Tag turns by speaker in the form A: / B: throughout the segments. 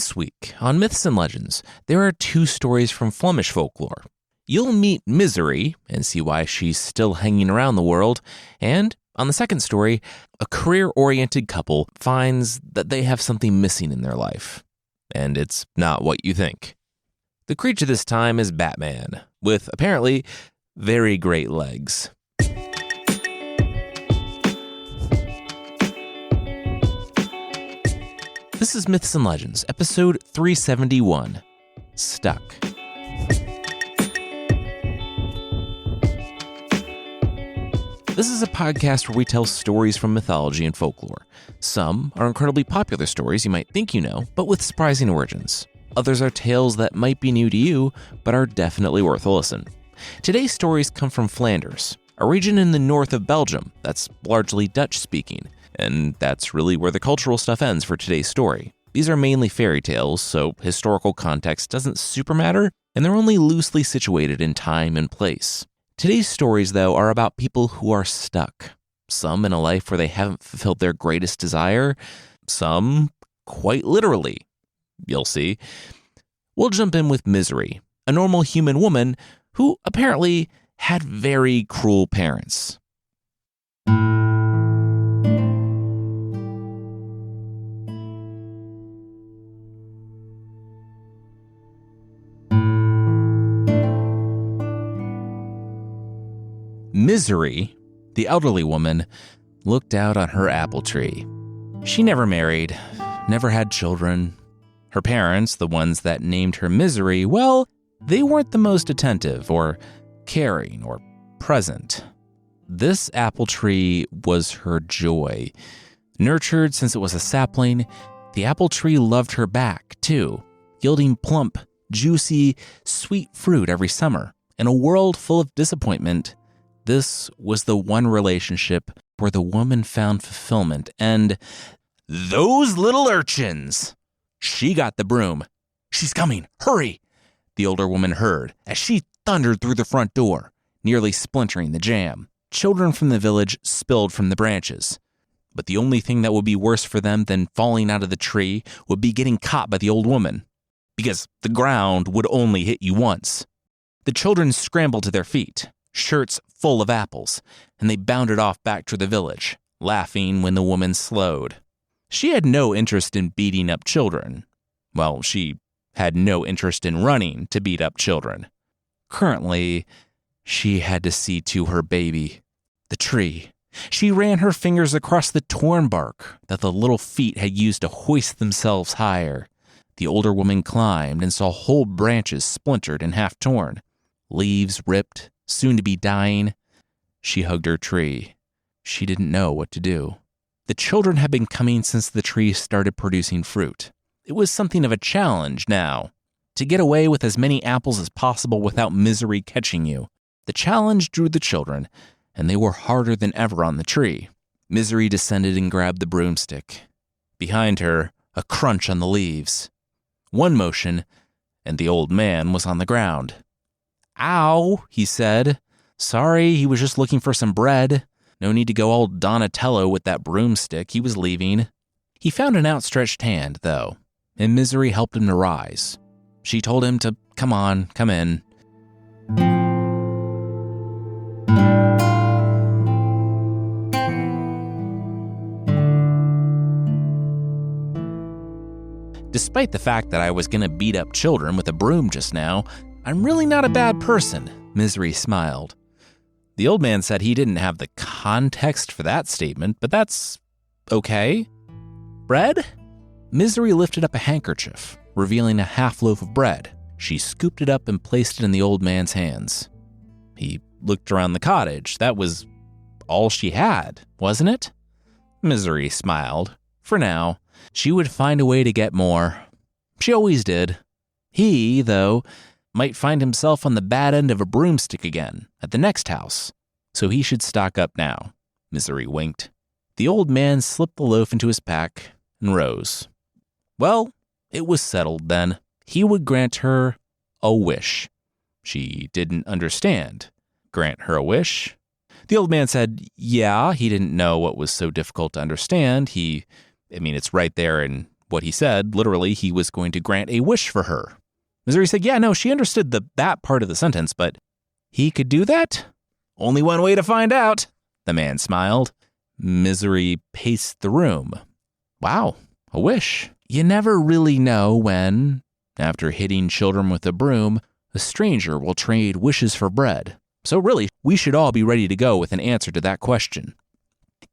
A: This week on Myths and Legends, there are 2 stories from Flemish folklore. You'll meet Misery and see why she's still hanging around the world, and on the second story, a career-oriented couple finds that they have something missing in their life, and it's not what you think. The creature this time is Batman, with apparently very great legs. This is Myths and Legends, episode 371, Stuck. This is a podcast where we tell stories from mythology and folklore. Some are incredibly popular stories you might think you know, but with surprising origins. Others are tales that might be new to you, but are definitely worth a listen. Today's stories come from Flanders, a region in the north of Belgium that's largely Dutch-speaking. And that's really where the cultural stuff ends for today's story. These are mainly fairy tales, so historical context doesn't super matter, and they're only loosely situated in time and place. Today's stories, though, are about people who are stuck. Some in a life where they haven't fulfilled their greatest desire, some quite literally. You'll see. We'll jump in with Misery, a normal human woman who apparently had very cruel parents. Misery, the elderly woman, looked out on her apple tree. She never married, never had children. Her parents, the ones that named her Misery, well, they weren't the most attentive or caring or present. This apple tree was her joy. Nurtured since it was a sapling, the apple tree loved her back, too, yielding plump, juicy, sweet fruit every summer. In a world full of disappointment, this was the one relationship where the woman found fulfillment, and those little urchins! She got the broom. "She's coming, hurry!" the older woman heard as she thundered through the front door, nearly splintering the jam. Children from the village spilled from the branches. But the only thing that would be worse for them than falling out of the tree would be getting caught by the old woman, because the ground would only hit you once. The children scrambled to their feet, shirts full of apples, and they bounded off back to the village, laughing when the woman slowed. She had no interest in beating up children. Well, she had no interest in running to beat up children. Currently, she had to see to her baby, the tree. She ran her fingers across the torn bark that the little feet had used to hoist themselves higher. The older woman climbed and saw whole branches splintered and half torn, leaves ripped, soon to be dying. She hugged her tree. She didn't know what to do. The children had been coming since the tree started producing fruit. It was something of a challenge now, to get away with as many apples as possible without Misery catching you. The challenge drew the children, and they were harder than ever on the tree. Misery descended and grabbed the broomstick. Behind her, a crunch on the leaves. One motion, and the old man was on the ground. "Ow," he said. "Sorry, he was just looking for some bread. No need to go all Donatello with that broomstick. He was leaving." He found an outstretched hand, though, and Misery helped him to rise. She told him to come in. Despite the fact that I was going to beat up children with a broom just now, I'm really not a bad person, Misery smiled. The old man said he didn't have the context for that statement, but that's okay. "Bread?" Misery lifted up a handkerchief, revealing a half loaf of bread. She scooped it up and placed it in the old man's hands. He looked around the cottage. That was all she had, wasn't it? Misery smiled. For now, she would find a way to get more. She always did. He, though, might find himself on the bad end of a broomstick again at the next house, so he should stock up now. Misery winked. The old man slipped the loaf into his pack and rose. Well, it was settled then. He would grant her a wish. She didn't understand. Grant her a wish? The old man said, yeah, he didn't know what was so difficult to understand. It's right there in what he said. Literally, he was going to grant a wish for her. Misery said, yeah, no, she understood that part of the sentence, but he could do that? Only one way to find out, the man smiled. Misery paced the room. Wow, a wish. You never really know when, after hitting children with a broom, a stranger will trade wishes for bread. So really, we should all be ready to go with an answer to that question.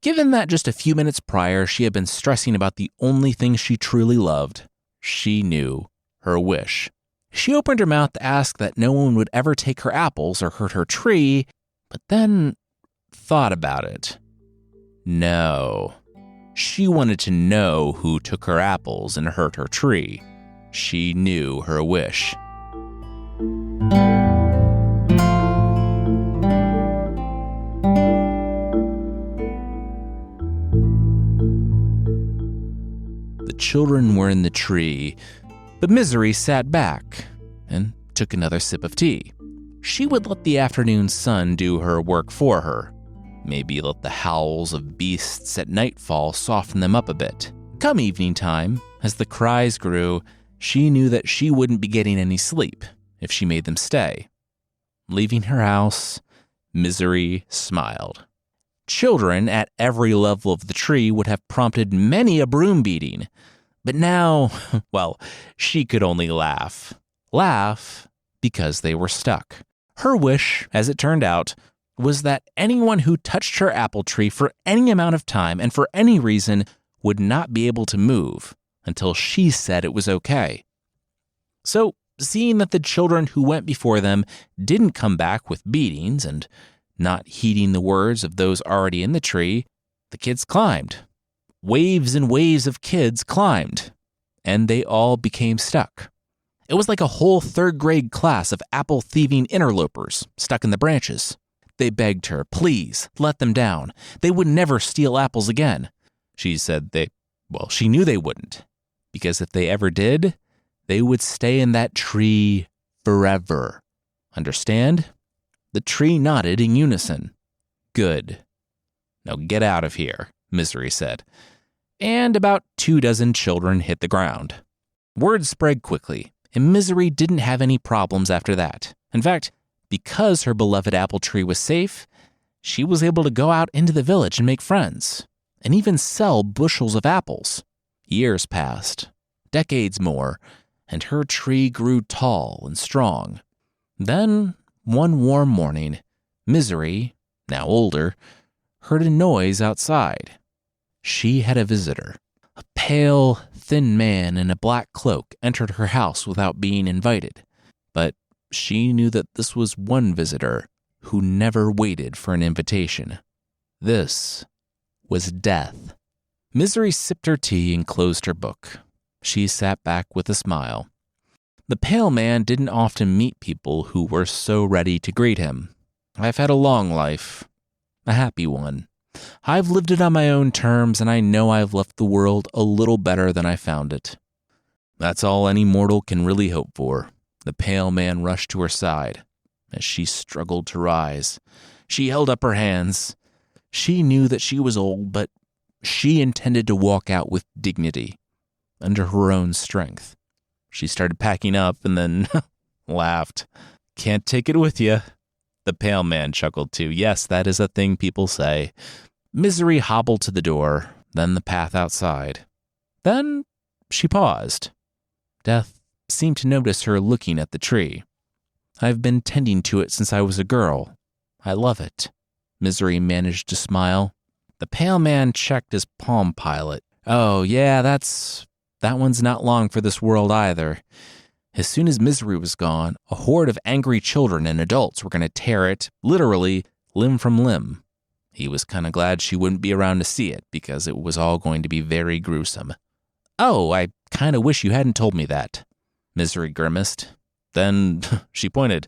A: Given that just a few minutes prior, she had been stressing about the only thing she truly loved, she knew her wish. She opened her mouth to ask that no one would ever take her apples or hurt her tree, but then thought about it. No. She wanted to know who took her apples and hurt her tree. She knew her wish. The children were in the tree, but Misery sat back and took another sip of tea. She would let the afternoon sun do her work for her. Maybe let the howls of beasts at nightfall soften them up a bit. Come evening time, as the cries grew, she knew that she wouldn't be getting any sleep if she made them stay. Leaving her house, Misery smiled. Children at every level of the tree would have prompted many a broom beating. But now, well, she could only laugh. Laugh because they were stuck. Her wish, as it turned out, was that anyone who touched her apple tree for any amount of time and for any reason would not be able to move until she said it was okay. So, seeing that the children who went before them didn't come back with beatings and not heeding the words of those already in the tree, the kids climbed. Waves and waves of kids climbed, and they all became stuck. It was like a whole third-grade class of apple-thieving interlopers stuck in the branches. They begged her, please, let them down. They would never steal apples again. She said she knew they wouldn't, because if they ever did, they would stay in that tree forever. Understand? The tree nodded in unison. Good. Now get out of here, Misery said. And about 24 children hit the ground. Word spread quickly, and Misery didn't have any problems after that. In fact, because her beloved apple tree was safe, she was able to go out into the village and make friends, and even sell bushels of apples. Years passed, decades more, and her tree grew tall and strong. Then, one warm morning, Misery, now older, heard a noise outside. She had a visitor. A pale, thin man in a black cloak entered her house without being invited. But she knew that this was one visitor who never waited for an invitation. This was Death. Misery sipped her tea and closed her book. She sat back with a smile. The pale man didn't often meet people who were so ready to greet him. I've had a long life, a happy one. I've lived it on my own terms, and I know I've left the world a little better than I found it. That's all any mortal can really hope for. The pale man rushed to her side. As she struggled to rise, she held up her hands. She knew that she was old, but she intended to walk out with dignity, under her own strength. She started packing up and then laughed. Can't take it with you. The pale man chuckled too. Yes, that is a thing people say. Misery hobbled to the door, then the path outside. Then she paused. Death seemed to notice her looking at the tree. I've been tending to it since I was a girl. I love it. Misery managed to smile. The pale man checked his Palm Pilot. Oh, yeah, that one's not long for this world either. As soon as Misery was gone, a horde of angry children and adults were going to tear it, literally, limb from limb. He was kind of glad she wouldn't be around to see it, because it was all going to be very gruesome. Oh, I kind of wish you hadn't told me that. Misery grimaced. Then she pointed.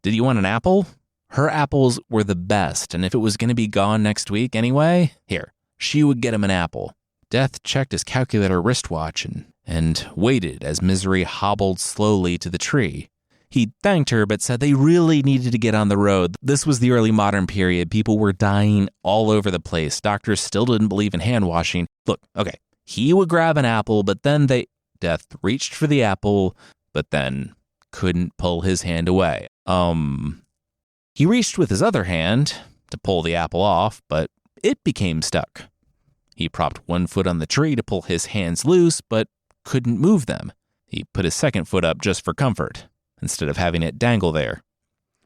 A: Did you want an apple? Her apples were the best, and if it was going to be gone next week anyway, here, she would get him an apple. Death checked his calculator wristwatch and waited as Misery hobbled slowly to the tree. He thanked her but said they really needed to get on the road. This was the early modern period. People were dying all over the place. Doctors still didn't believe in hand washing. Look, okay, He would grab an apple, but then Death reached for the apple, but then couldn't pull his hand away. He reached with his other hand to pull the apple off, but it became stuck. He propped one foot on the tree to pull his hands loose, but couldn't move them. He put his second foot up just for comfort, instead of having it dangle there.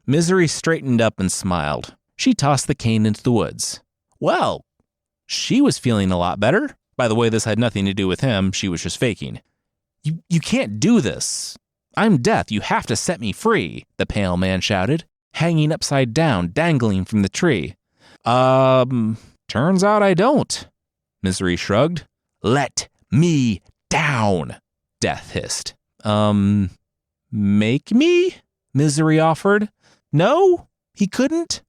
A: Misery straightened up and smiled. She tossed the cane into the woods. Well, she was feeling a lot better. By the way, this had nothing to do with him. She was just faking. You can't do this. I'm Death. You have to set me free, the pale man shouted, hanging upside down, dangling from the tree. Turns out I don't. Misery shrugged. Let me down, Death hissed. Make me? Misery offered. No, he couldn't.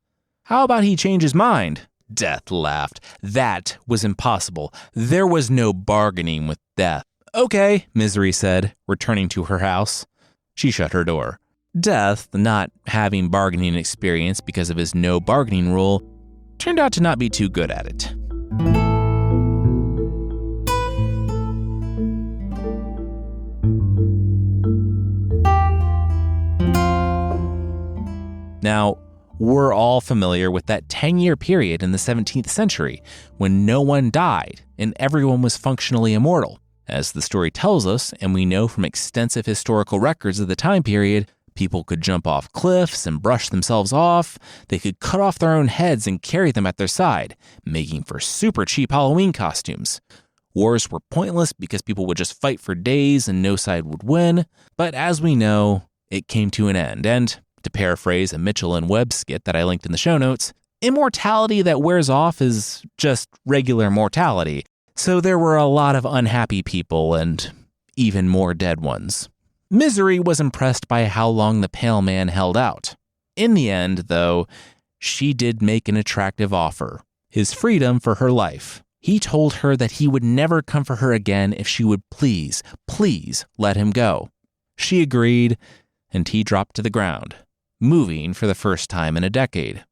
A: How about he change his mind? Death laughed. That was impossible. There was no bargaining with Death. Okay, Misery said, returning to her house. She shut her door. Death, not having bargaining experience because of his no bargaining rule, turned out to not be too good at it. Now, we're all familiar with that 10-year period in the 17th century when no one died and everyone was functionally immortal. As the story tells us, and we know from extensive historical records of the time period, people could jump off cliffs and brush themselves off. They could cut off their own heads and carry them at their side, making for super cheap Halloween costumes. Wars were pointless because people would just fight for days and no side would win. But as we know, it came to an end. And to paraphrase a Mitchell and Webb skit that I linked in the show notes, immortality that wears off is just regular mortality. So there were a lot of unhappy people and even more dead ones. Misery was impressed by how long the pale man held out. In the end, though, she did make an attractive offer, his freedom for her life. He told her that he would never come for her again if she would please let him go. She agreed, and he dropped to the ground, moving for the first time in a decade.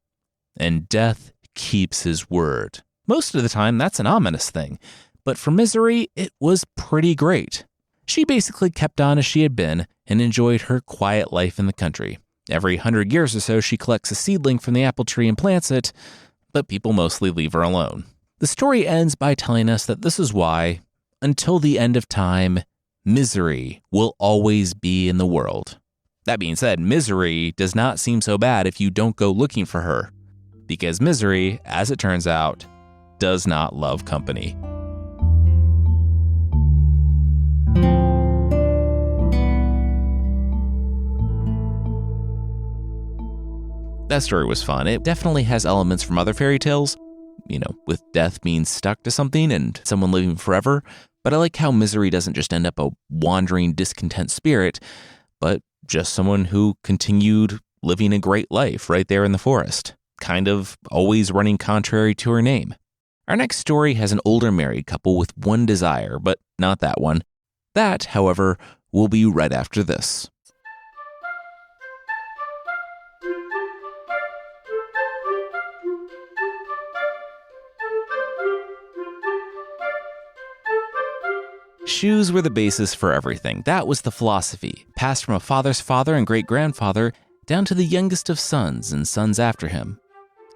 A: And Death keeps his word. Most of the time, that's an ominous thing. But for Misery, it was pretty great. She basically kept on as she had been and enjoyed her quiet life in the country. Every 100 years or so, she collects a seedling from the apple tree and plants it, but people mostly leave her alone. The story ends by telling us that this is why, until the end of time, Misery will always be in the world. That being said, Misery does not seem so bad if you don't go looking for her, because Misery, as it turns out, does not love company. That story was fun. It definitely has elements from other fairy tales, with death being stuck to something and someone living forever. But I like how Misery doesn't just end up a wandering, discontent spirit, but just someone who continued living a great life right there in the forest, kind of always running contrary to her name. Our next story has an older married couple with one desire, but not that one. That, however, will be right after this. Shoes were the basis for everything. That was the philosophy, passed from a father's father and great-grandfather down to the youngest of sons and sons after him.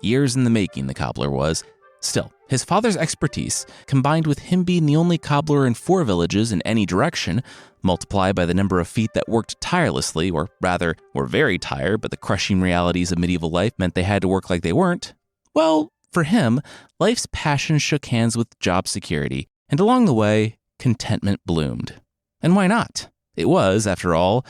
A: Years in the making, the cobbler was. Still, his father's expertise, combined with him being the only cobbler in 4 villages in any direction, multiplied by the number of feet that worked tirelessly, or rather, were very tired, but the crushing realities of medieval life meant they had to work like they weren't. Well, for him, life's passion shook hands with job security, and along the way, contentment bloomed. And why not? It was, after all,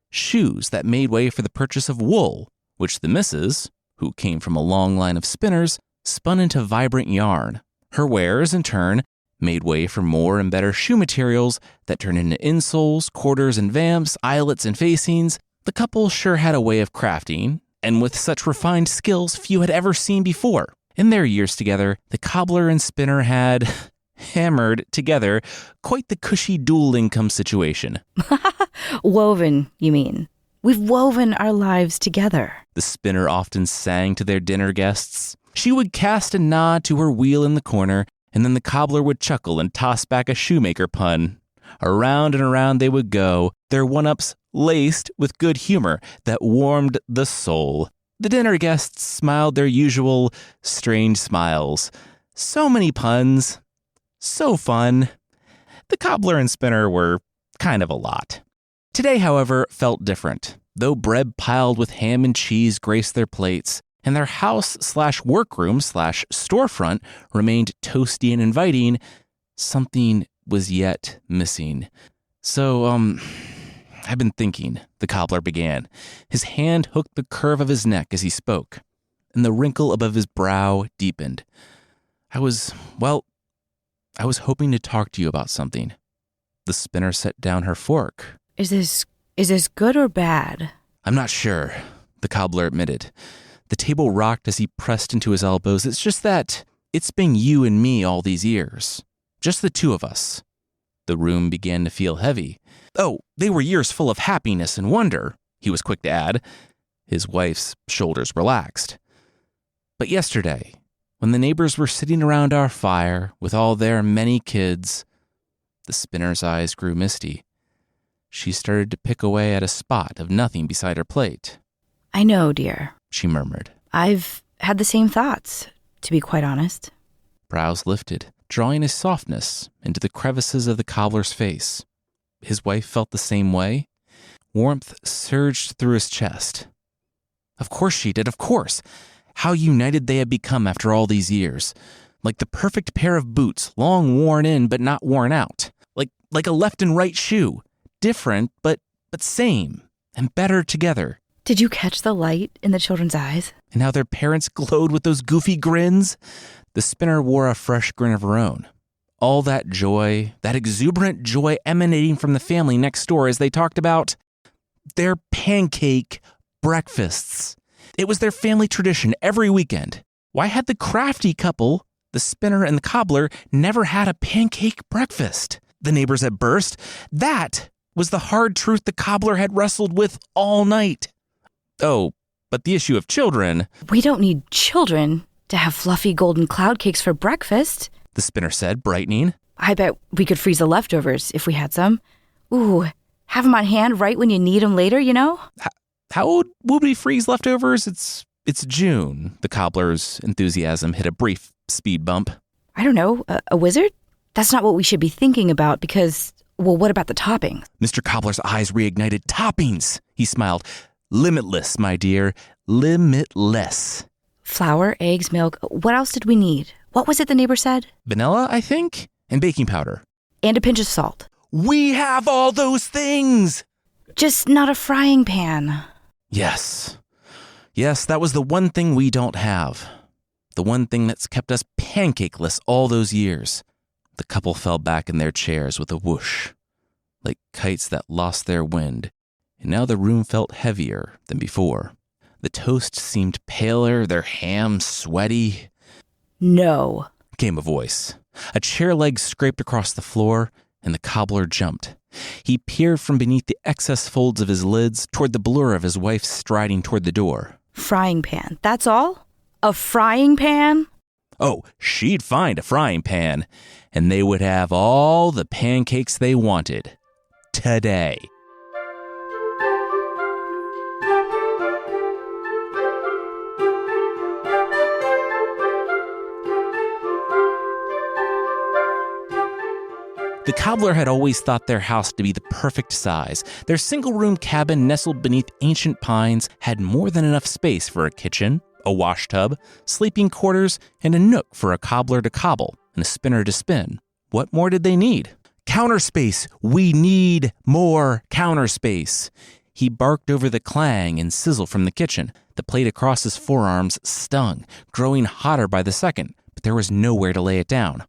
A: shoes that made way for the purchase of wool, which the missus, who came from a long line of spinners, spun into vibrant yarn. Her wares, in turn, made way for more and better shoe materials that turned into insoles, quarters and vamps, eyelets and facings. The couple sure had a way of crafting, and with such refined skills few had ever seen before. In their years together, the cobbler and spinner had hammered together quite the cushy dual income situation.
B: Woven, you mean? We've woven our lives together,
A: the spinner often sang to their dinner guests. She would cast a nod to her wheel in the corner And then the cobbler would chuckle and toss back a shoemaker pun. Around and around they would go, their one-ups laced with good humor that warmed the soul. The dinner guests smiled their usual strange smiles. So many puns. So fun. The cobbler and spinner were kind of a lot. Today, however, felt different. Though bread piled with ham and cheese graced their plates, and their house/workroom/storefront remained toasty and inviting, something was yet missing. So, I've been thinking, the cobbler began. His hand hooked the curve of his neck as he spoke, and the wrinkle above his brow deepened. I was hoping to talk to you about something. The spinner set down her fork.
B: Is this good or bad?
A: I'm not sure, the cobbler admitted. The table rocked as he pressed into his elbows. It's just that it's been you and me all these years. Just the two of us. The room began to feel heavy. Oh, they were years full of happiness and wonder, he was quick to add. His wife's shoulders relaxed. But yesterday, when the neighbors were sitting around our fire with all their many kids, the spinner's eyes grew misty. She started to pick away at a spot of nothing beside her plate.
B: I know, dear,
A: she murmured.
B: I've had the same thoughts, to be quite honest.
A: Brows lifted, drawing a softness into the crevices of the cobbler's face. His wife felt the same way. Warmth surged through his chest. Of course she did, of course. How united they had become after all these years. Like the perfect pair of boots, long worn in but not worn out. Like a left and right shoe. Different, but same, and better together.
B: Did you catch the light in the children's eyes?
A: And how their parents glowed with those goofy grins? The spinner wore a fresh grin of her own. All that joy, that exuberant joy emanating from the family next door as they talked about their pancake breakfasts. It was their family tradition every weekend. Why had the crafty couple, the spinner and the cobbler, never had a pancake breakfast? The neighbors had burst. That was the hard truth the cobbler had wrestled with all night. Oh, but the issue of children...
B: We don't need children to have fluffy golden cloud cakes for breakfast,
A: the spinner said, brightening.
B: I bet we could freeze the leftovers if we had some. Ooh, have them on hand right when you need them later, you know?
A: How would we freeze leftovers? It's June. The cobbler's enthusiasm hit a brief speed bump.
B: I don't know, a wizard? That's not what we should be thinking about because... Well, what about the toppings?
A: Mr. Cobbler's eyes reignited. Toppings, he smiled. Limitless, my dear. Limitless.
B: Flour, eggs, milk. What else did we need? What was it the neighbor said?
A: Vanilla, I think, and baking powder.
B: And a pinch of salt.
A: We have all those things!
B: Just not a frying pan.
A: Yes. Yes, that was the one thing we don't have. The one thing that's kept us pancakeless all those years. The couple fell back in their chairs with a whoosh, like kites that lost their wind, and now the room felt heavier than before. The toast seemed paler, their ham sweaty.
B: No,
A: came a voice. A chair leg scraped across the floor, and the cobbler jumped. He peered from beneath the excess folds of his lids toward the blur of his wife striding toward the door.
B: Frying pan, that's all? A frying pan?
A: Oh, she'd find a frying pan, and they would have all the pancakes they wanted. Today. The cobbler had always thought their house to be the perfect size. Their single-room cabin nestled beneath ancient pines had more than enough space for a kitchen, a wash tub, sleeping quarters, and a nook for a cobbler to cobble and a spinner to spin. What more did they need? Counter space! We need more counter space! He barked over the clang and sizzle from the kitchen. The plate across his forearms stung, growing hotter by the second, but there was nowhere to lay it down.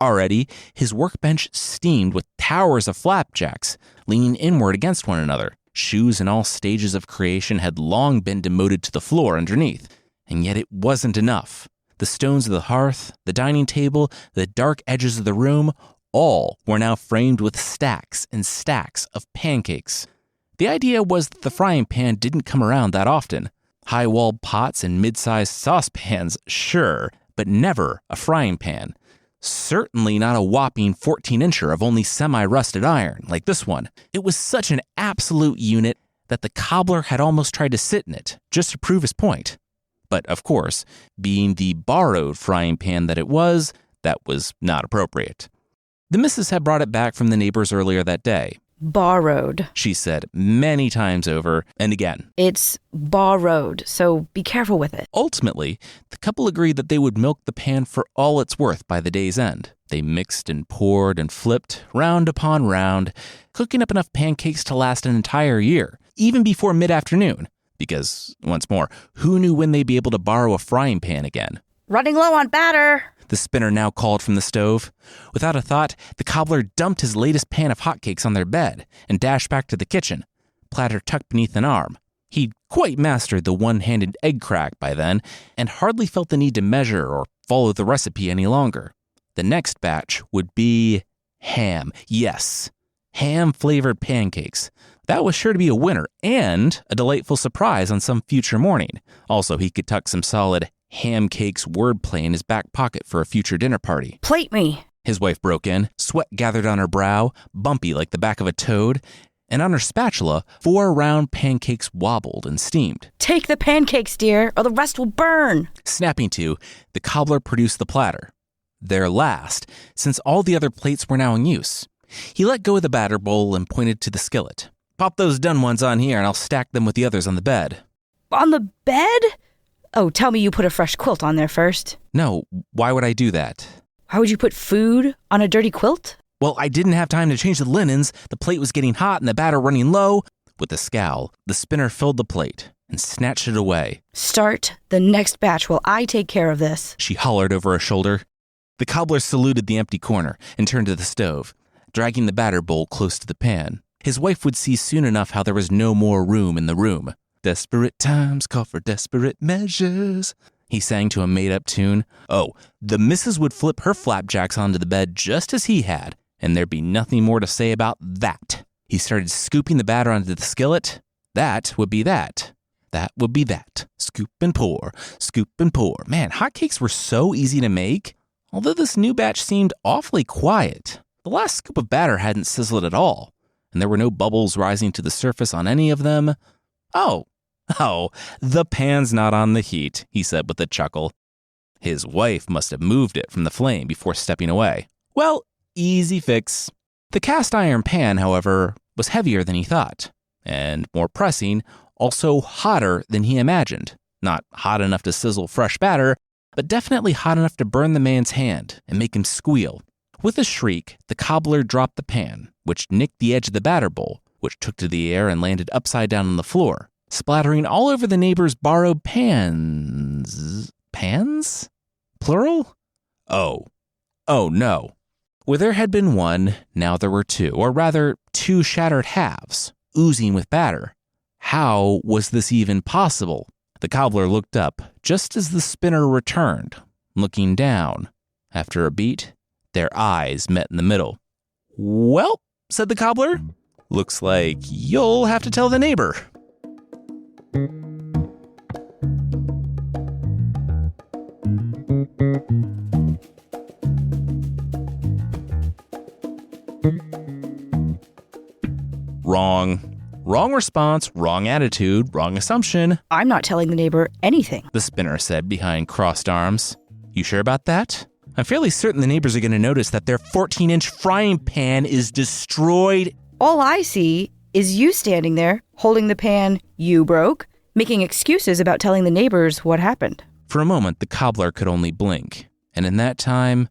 A: Already, his workbench steamed with towers of flapjacks, leaning inward against one another. Shoes in all stages of creation had long been demoted to the floor underneath, and yet it wasn't enough. The stones of the hearth, the dining table, the dark edges of the room, all were now framed with stacks and stacks of pancakes. The idea was that the frying pan didn't come around that often. High-walled pots and mid-sized saucepans, sure, but never a frying pan. Certainly not a whopping 14-incher of only semi-rusted iron like this one. It was such an absolute unit that the cobbler had almost tried to sit in it just to prove his point. But of course, being the borrowed frying pan that that was not appropriate. The missus had brought it back from the neighbors earlier that day.
B: Borrowed,
A: she said many times over and again.
B: It's borrowed, so be careful with it.
A: Ultimately, the couple agreed that they would milk the pan for all it's worth by the day's end. They mixed and poured and flipped, round upon round, cooking up enough pancakes to last an entire year, even before mid-afternoon. Because, once more, who knew when they'd be able to borrow a frying pan again?
B: Running low on batter,
A: the spinner now called from the stove. Without a thought, the cobbler dumped his latest pan of hotcakes on their bed and dashed back to the kitchen, platter tucked beneath an arm. He'd quite mastered the one-handed egg crack by then and hardly felt the need to measure or follow the recipe any longer. The next batch would be ham. Yes, ham-flavored pancakes. That was sure to be a winner and a delightful surprise on some future morning. Also, he could tuck some solid ham cakes wordplay in his back pocket for a future dinner party.
B: Plate me,
A: his wife broke in. Sweat gathered on her brow, bumpy like the back of a toad, and on her spatula, 4 round pancakes wobbled and steamed.
B: Take the pancakes, dear, or the rest will burn.
A: Snapping to, the cobbler produced the platter. Their last, since all the other plates were now in use. He let go of the batter bowl and pointed to the skillet. Pop those done ones on here and I'll stack them with the others on the bed.
B: On the bed? Oh, tell me you put a fresh quilt on there first.
A: No, why would I do that?
B: Why would you put food on a dirty quilt?
A: Well, I didn't have time to change the linens. The plate was getting hot and the batter running low. With a scowl, the spinner filled the plate and snatched it away.
B: Start the next batch while I take care of this,
A: she hollered over her shoulder. The cobbler saluted the empty corner and turned to the stove, dragging the batter bowl close to the pan. His wife would see soon enough how there was no more room in the room. Desperate times call for desperate measures, he sang to a made-up tune. Oh, the missus would flip her flapjacks onto the bed just as he had, and there'd be nothing more to say about that. He started scooping the batter onto the skillet. That would be that. That would be that. Scoop and pour, scoop and pour. Man, hotcakes were so easy to make, although this new batch seemed awfully quiet. The last scoop of batter hadn't sizzled at all, and there were no bubbles rising to the surface on any of them. Oh, the pan's not on the heat, he said with a chuckle. His wife must have moved it from the flame before stepping away. Well, easy fix. The cast iron pan, however, was heavier than he thought, and more pressing, also hotter than he imagined. Not hot enough to sizzle fresh batter, but definitely hot enough to burn the man's hand and make him squeal. With a shriek, the cobbler dropped the pan, which nicked the edge of the batter bowl, which took to the air and landed upside down on the floor, splattering all over the neighbor's borrowed pans. Pans? Plural? Oh no. Where there had been one, now there were 2, or rather 2 shattered halves, oozing with batter. How was this even possible? The cobbler looked up just as the spinner returned, looking down. After a beat, their eyes met in the middle. Well, said the cobbler, looks like you'll have to tell the neighbor. Wrong response, wrong attitude, wrong assumption.
B: I'm not telling the neighbor anything,
A: the spinner said behind crossed arms. You sure about that? I'm fairly certain the neighbors are going to notice that their 14-inch frying pan is destroyed.
B: All I see is you standing there, holding the pan you broke, making excuses about telling the neighbors what happened.
A: For a moment, the cobbler could only blink. And in that time,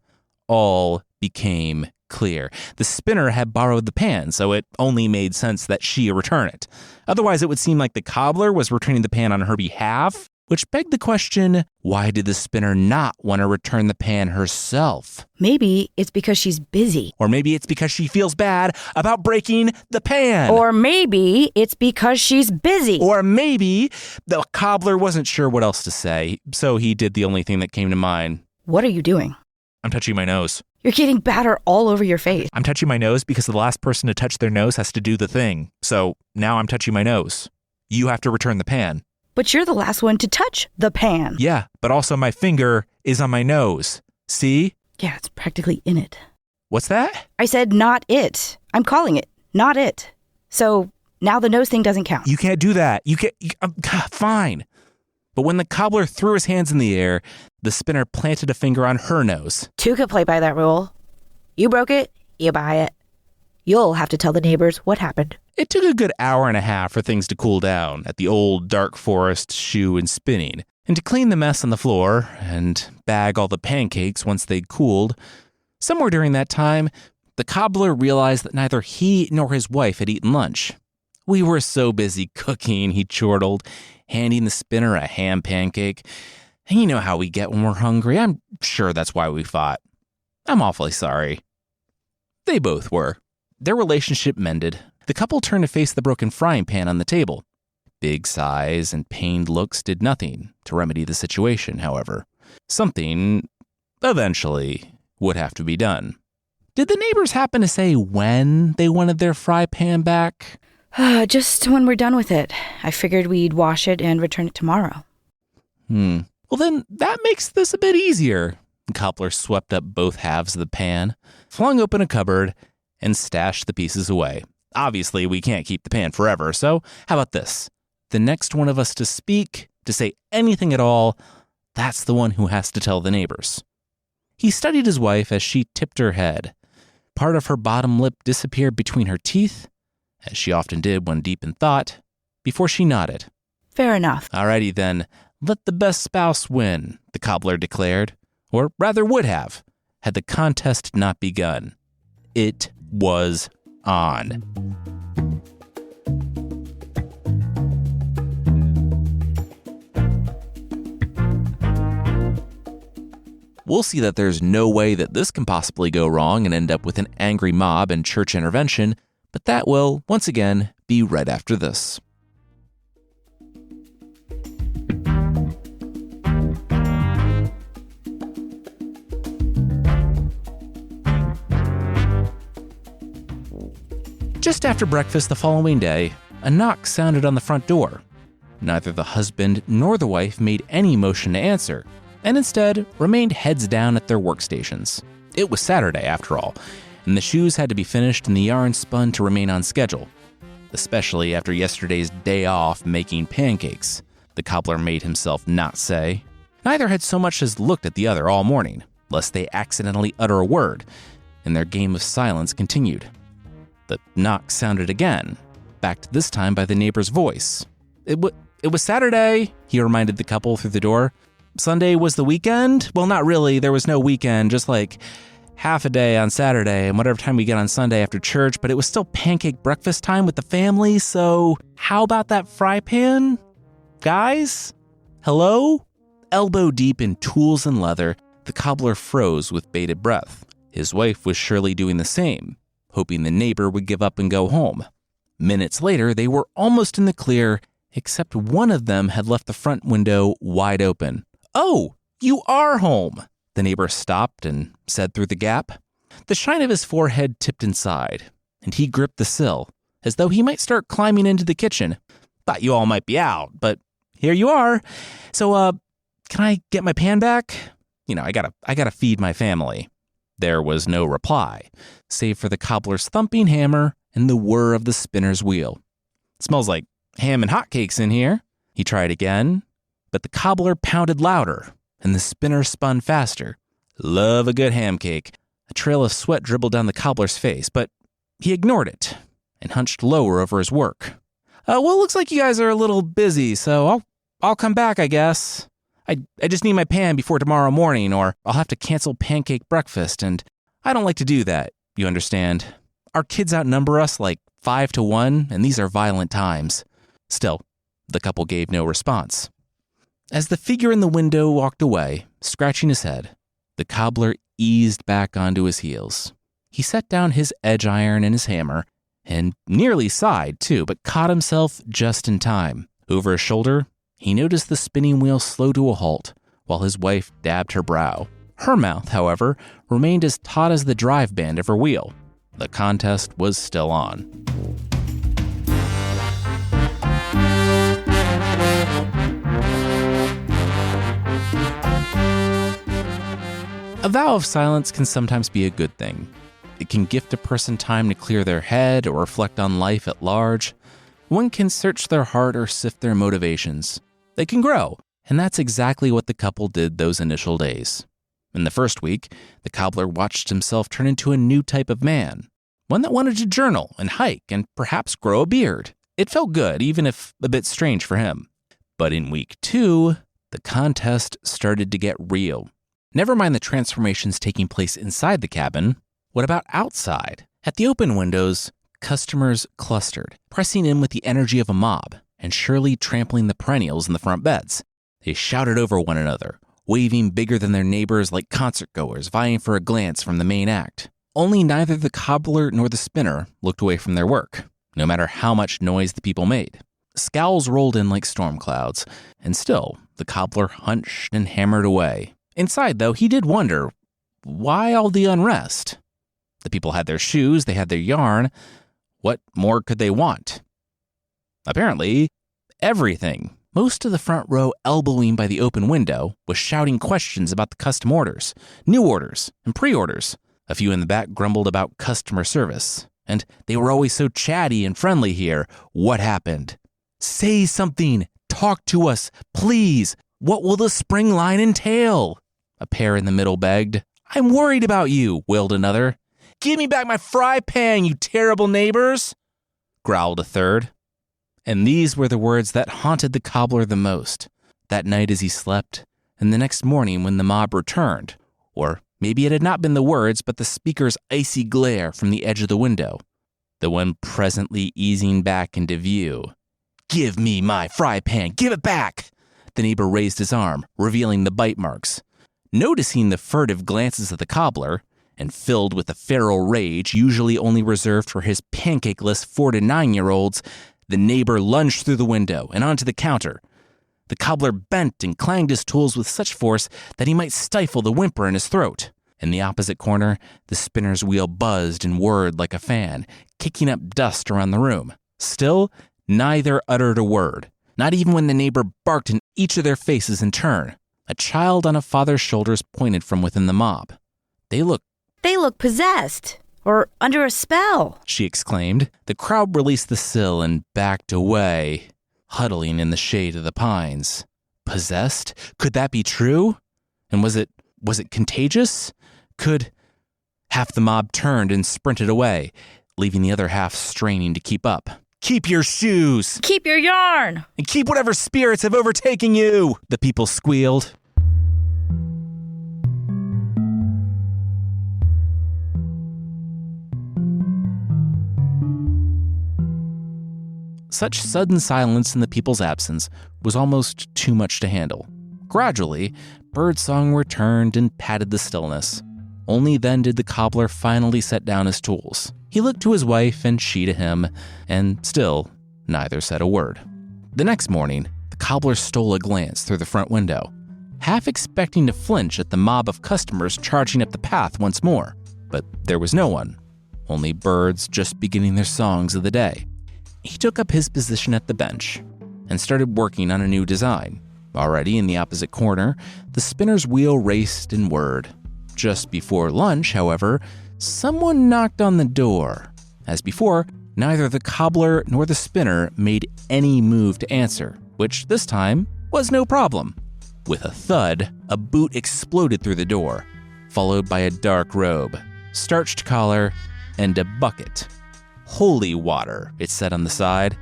A: all became clear. The spinner had borrowed the pan, so it only made sense that she return it. Otherwise, it would seem like the cobbler was returning the pan on her behalf, which begged the question, why did the spinner not want to return the pan herself?
B: Maybe it's because she's busy.
A: Or maybe it's because she feels bad about breaking the pan.
B: Or maybe it's because she's busy.
A: Or maybe the cobbler wasn't sure what else to say, so he did the only thing that came to mind.
B: What are you doing?
A: I'm touching my nose.
B: You're getting batter all over your face.
A: I'm touching my nose because the last person to touch their nose has to do the thing. So now I'm touching my nose. You have to return the pan.
B: But you're the last one to touch the pan.
A: Yeah, but also my finger is on my nose. See?
B: Yeah, it's practically in it.
A: What's that?
B: I said not it. I'm calling it not it. So now the nose thing doesn't count.
A: You can't do that. Fine. But when the cobbler threw his hands in the air, the spinner planted a finger on her nose.
B: Two could play by that rule. You broke it, you buy it. You'll have to tell the neighbors what happened.
A: It took a good hour and a half for things to cool down at the old dark forest shoe and spinning, and to clean the mess on the floor and bag all the pancakes once they'd cooled. Somewhere during that time, the cobbler realized that neither he nor his wife had eaten lunch. We were so busy cooking, he chortled, handing the spinner a ham pancake. And you know how we get when we're hungry. I'm sure that's why we fought. I'm awfully sorry. They both were. Their relationship mended. The couple turned to face the broken frying pan on the table. Big sighs and pained looks did nothing to remedy the situation, however. Something, eventually, would have to be done. Did the neighbors happen to say when they wanted their fry pan back?
B: Just when we're done with it. I figured we'd wash it and return it tomorrow.
A: Well, then that makes this a bit easier. The cobbler swept up both halves of the pan, flung open a cupboard, and stashed the pieces away. Obviously, we can't keep the pan forever, so how about this? The next one of us to speak, to say anything at all, that's the one who has to tell the neighbors. He studied his wife as she tipped her head. Part of her bottom lip disappeared between her teeth, as she often did when deep in thought, before she nodded.
B: Fair enough.
A: Alrighty then, let the best spouse win, the cobbler declared, or rather would have, had the contest not begun. It was on. We'll see that there's no way that this can possibly go wrong and end up with an angry mob and church intervention, but that will, once again, be right after this. Just after breakfast the following day, a knock sounded on the front door. Neither the husband nor the wife made any motion to answer, and instead remained heads down at their workstations. It was Saturday, after all, and the shoes had to be finished and the yarn spun to remain on schedule, especially after yesterday's day off making pancakes, the cobbler made himself not say. Neither had so much as looked at the other all morning, lest they accidentally utter a word, and their game of silence continued. The knock sounded again, backed this time by the neighbor's voice. It was Saturday, he reminded the couple through the door. Sunday was the weekend? Well, not really. There was no weekend, just like half a day on Saturday and whatever time we get on Sunday after church, but it was still pancake breakfast time with the family, so how about that fry pan? Guys? Hello? Elbow deep in tools and leather, the cobbler froze with bated breath. His wife was surely doing the same, hoping the neighbor would give up and go home. Minutes later, they were almost in the clear, except one of them had left the front window wide open. "Oh, you are home," the neighbor stopped and said through the gap. The shine of his forehead tipped inside, and he gripped the sill, as though he might start climbing into the kitchen. "Thought you all might be out, but here you are. So, can I get my pan back? I gotta feed my family." There was no reply, save for the cobbler's thumping hammer and the whir of the spinner's wheel. "Smells like ham and hotcakes in here." He tried again, but the cobbler pounded louder, and the spinner spun faster. Love a good ham cake. A trail of sweat dribbled down the cobbler's face, but he ignored it and hunched lower over his work. Well, looks like you guys are a little busy, so I'll come back, I guess. I just need my pan before tomorrow morning, or I'll have to cancel pancake breakfast, and I don't like to do that, you understand. Our kids outnumber us like 5-1, and these are violent times. Still, the couple gave no response. As the figure in the window walked away, scratching his head, the cobbler eased back onto his heels. He set down his edge iron and his hammer, and nearly sighed too, but caught himself just in time. Over his shoulder, he noticed the spinning wheel slow to a halt, while his wife dabbed her brow. Her mouth, however, remained as taut as the drive band of her wheel. The contest was still on. A vow of silence can sometimes be a good thing. It can gift a person time to clear their head or reflect on life at large. One can search their heart or sift their motivations. They can grow, and that's exactly what the couple did those initial days. In the first week, the cobbler watched himself turn into a new type of man, one that wanted to journal and hike and perhaps grow a beard. It felt good, even if a bit strange for him. But in week 2, the contest started to get real. Never mind the transformations taking place inside the cabin. What about outside? At the open windows, customers clustered, pressing in with the energy of a mob and surely trampling the perennials in the front beds. They shouted over one another, waving bigger than their neighbors like concertgoers vying for a glance from the main act. Only neither the cobbler nor the spinner looked away from their work, no matter how much noise the people made. Scowls rolled in like storm clouds, and still, the cobbler hunched and hammered away. Inside, though, he did wonder, why all the unrest? The people had their shoes, they had their yarn. What more could they want? Apparently, everything. Most of the front row, elbowing by the open window, was shouting questions about the custom orders, new orders, and pre-orders. A few in the back grumbled about customer service. And they were always so chatty and friendly here. What happened? Say something. Talk to us, please. What will the spring line entail? A pair in the middle begged. I'm worried about you, wailed another. Give me back my fry pan, you terrible neighbors, growled a third. And these were the words that haunted the cobbler the most, that night as he slept, and the next morning when the mob returned. Or maybe it had not been the words, but the speaker's icy glare from the edge of the window, the one presently easing back into view. Give me my fry pan, give it back! The neighbor raised his arm, revealing the bite marks. Noticing the furtive glances of the cobbler, and filled with a feral rage usually only reserved for his pancakeless 4 to 9-year-olds, the neighbor lunged through the window and onto the counter. The cobbler bent and clanged his tools with such force that he might stifle the whimper in his throat. In the opposite corner, the spinner's wheel buzzed and whirred like a fan, kicking up dust around the room. Still, neither uttered a word, not even when the neighbor barked in each of their faces in turn. A child on a father's shoulders pointed from within the mob. They look
B: possessed, or under a spell,
A: she exclaimed. The crowd released the sill and backed away, huddling in the shade of the pines. Possessed? Could that be true? And was it contagious? Half the mob turned and sprinted away, leaving the other half straining to keep up. Keep your shoes!
B: Keep your yarn!
A: And keep whatever spirits have overtaken you! The people squealed. Such sudden silence in the people's absence was almost too much to handle. Gradually, birdsong returned and patted the stillness. Only then did the cobbler finally set down his tools. He looked to his wife and she to him, and still, neither said a word. The next morning, the cobbler stole a glance through the front window, half expecting to flinch at the mob of customers charging up the path once more. But there was no one, only birds just beginning their songs of the day. He took up his position at the bench and started working on a new design. Already in the opposite corner, the spinner's wheel raced and whirred. Just before lunch, however, someone knocked on the door. As before, neither the cobbler nor the spinner made any move to answer, which this time was no problem. With a thud, a boot exploded through the door, followed by a dark robe, starched collar, and a bucket. Holy water, it said on the side.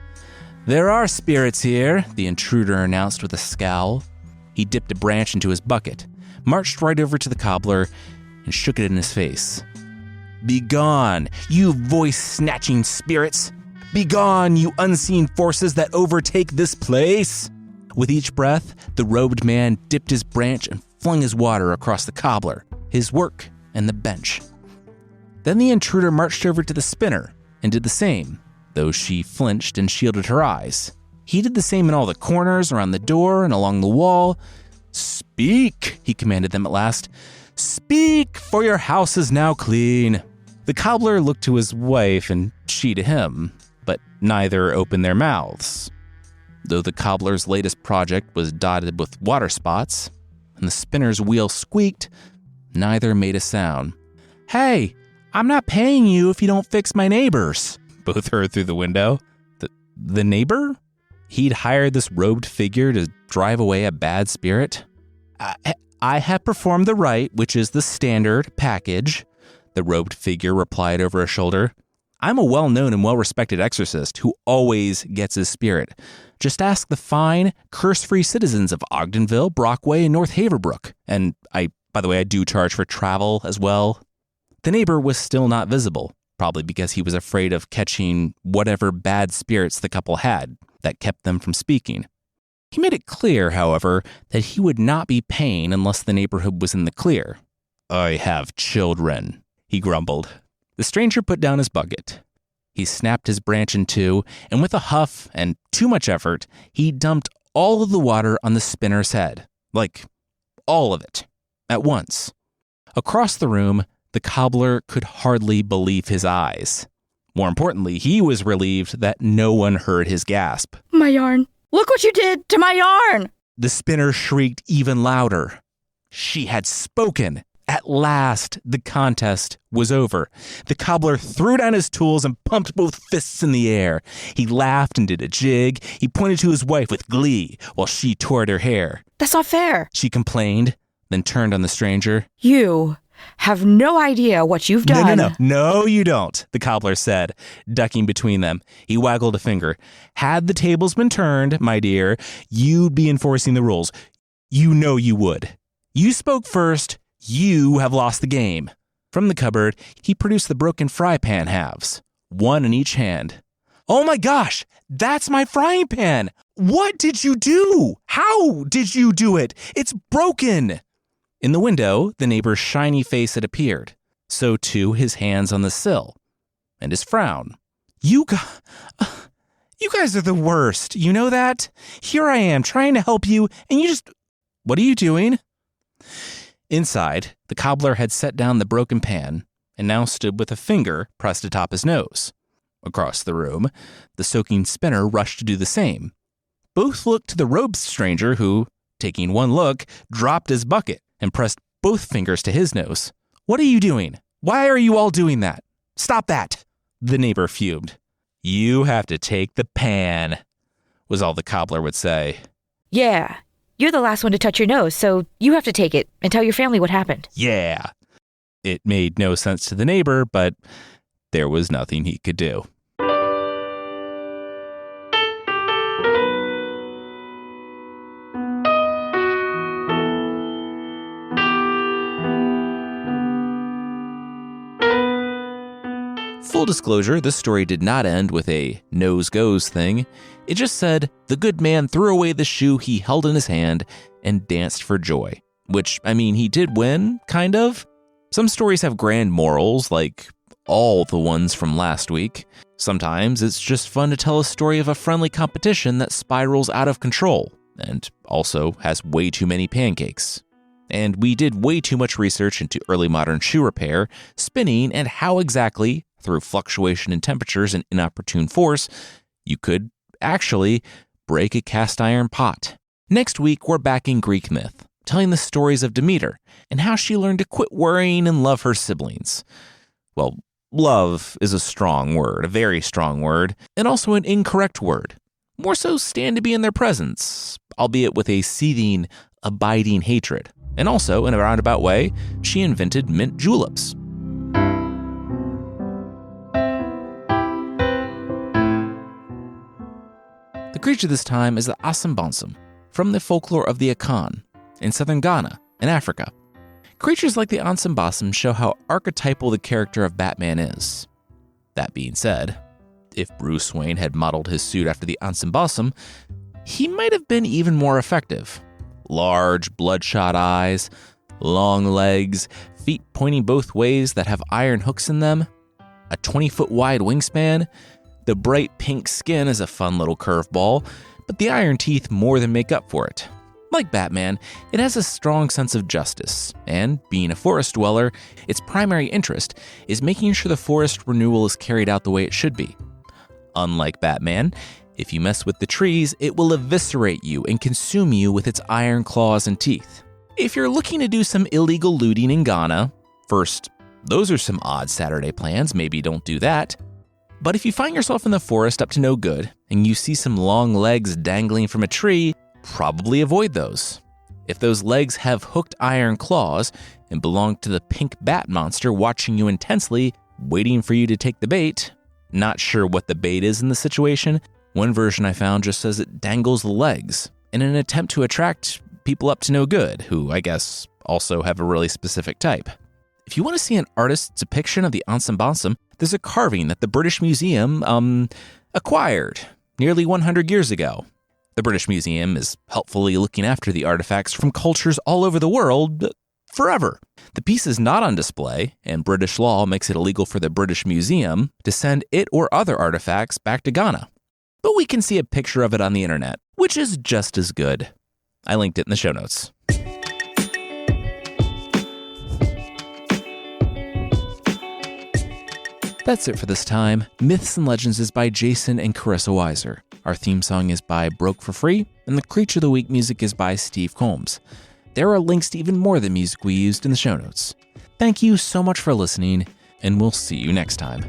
A: There are spirits here, the intruder announced with a scowl. He dipped a branch into his bucket, marched right over to the cobbler, and shook it in his face. Begone, you voice-snatching spirits! Begone, you unseen forces that overtake this place! With each breath, the robed man dipped his branch and flung his water across the cobbler, his work, and the bench. Then the intruder marched over to the spinner and did the same, though she flinched and shielded her eyes. He did the same in all the corners, around the door, and along the wall. Speak, he commanded them at last. Speak, for your house is now clean. The cobbler looked to his wife and she to him, but neither opened their mouths. Though the cobbler's latest project was dotted with water spots, and the spinner's wheel squeaked, Neither made a sound. "Hey, I'm not paying you if you don't fix my neighbors," both heard through the window. The neighbor? He'd hired this robed figure to drive away a bad spirit. I have performed the rite, which is the standard package," the robed figure replied over her shoulder. "I'm a well-known and well-respected exorcist who always gets his spirit. Just ask the fine, curse-free citizens of Ogdenville, Brockway, and North Haverbrook. And by the way, I do charge for travel as well." The neighbor was still not visible, probably because he was afraid of catching whatever bad spirits the couple had that kept them from speaking. He made it clear, however, that he would not be paying unless the neighborhood was in the clear. "I have children," he grumbled. The stranger put down his bucket. He snapped his branch in two, and with a huff and too much effort, he dumped all of the water on the spinner's head. Like, all of it. At once. Across the room, the cobbler could hardly believe his eyes. More importantly, he was relieved that no one heard his gasp.
B: "My yarn. Look what you did to my yarn!"
A: The spinner shrieked even louder. She had spoken. At last, the contest was over. The cobbler threw down his tools and pumped both fists in the air. He laughed and did a jig. He pointed to his wife with glee while she tore at her hair.
B: "That's not fair,"
A: she complained, then turned on the stranger.
B: "You have no idea what you've done."
A: No, you don't, the cobbler said, ducking between them. He waggled a finger. "Had the tables been turned, my dear, you'd be enforcing the rules. You know you would. You spoke first. You have lost the game." From the cupboard, he produced the broken fry pan halves, one in each hand. "Oh my gosh, that's my frying pan! What did you do? How did you do it? It's broken!" In the window, the neighbor's shiny face had appeared. So too his hands on the sill. And his frown. You guys are the worst, you know that? Here I am trying to help you, and you just... What are you doing? Inside, the cobbler had set down the broken pan and now stood with a finger pressed atop his nose. Across the room, the soaking spinner rushed to do the same. Both looked to the robed stranger who, taking one look, dropped his bucket and pressed both fingers to his nose. "What are you doing? Why are you all doing that? Stop that!" The neighbor fumed. "You have to take the pan," was all the cobbler would say.
B: "Yeah. You're the last one to touch your nose, so you have to take it and tell your family what happened."
A: Yeah. It made no sense to the neighbor, but there was nothing he could do. Full disclosure, this story did not end with a nose goes thing. It just said, the good man threw away the shoe he held in his hand and danced for joy. Which, I mean, he did win, kind of. Some stories have grand morals, like all the ones from last week. Sometimes it's just fun to tell a story of a friendly competition that spirals out of control, and also has way too many pancakes. And we did way too much research into early modern shoe repair, spinning, and how exactly, through fluctuation in temperatures and inopportune force, you could actually break a cast iron pot. Next week, we're back in Greek myth, telling the stories of Demeter and how she learned to quit worrying and love her siblings. Well, love is a strong word, a very strong word, and also an incorrect word. More so stand to be in their presence, albeit with a seething, abiding hatred. And also, in a roundabout way, she invented mint juleps. The creature this time is the Asanbosam, from the folklore of the Akan, in southern Ghana, in Africa. Creatures like the Asanbosam show how archetypal the character of Batman is. That being said, if Bruce Wayne had modeled his suit after the Asanbosam, he might have been even more effective. Large, bloodshot eyes, long legs, feet pointing both ways that have iron hooks in them, a 20-foot wide wingspan. The bright pink skin is a fun little curveball, but the iron teeth more than make up for it. Like Batman, it has a strong sense of justice, and being a forest dweller, its primary interest is making sure the forest renewal is carried out the way it should be. Unlike Batman, if you mess with the trees, it will eviscerate you and consume you with its iron claws and teeth. If you're looking to do some illegal looting in Ghana, first, those are some odd Saturday plans, maybe don't do that. But if you find yourself in the forest up to no good and you see some long legs dangling from a tree, probably avoid those. If those legs have hooked iron claws and belong to the pink bat monster watching you intensely, waiting for you to take the bait, not sure what the bait is in the situation, one version I found just says it dangles the legs in an attempt to attract people up to no good, who I guess also have a really specific type. If you want to see an artist's depiction of the Asanbosam, there's a carving that the British Museum acquired nearly 100 years ago. The British Museum is helpfully looking after the artifacts from cultures all over the world forever. The piece is not on display, and British law makes it illegal for the British Museum to send it or other artifacts back to Ghana. But we can see a picture of it on the internet, which is just as good. I linked it in the show notes. That's it for this time. Myths and Legends is by Jason and Carissa Weiser. Our theme song is by Broke for Free, and the Creature of the Week music is by Steve Combs. There are links to even more of the music we used in the show notes. Thank you so much for listening, and we'll see you next time.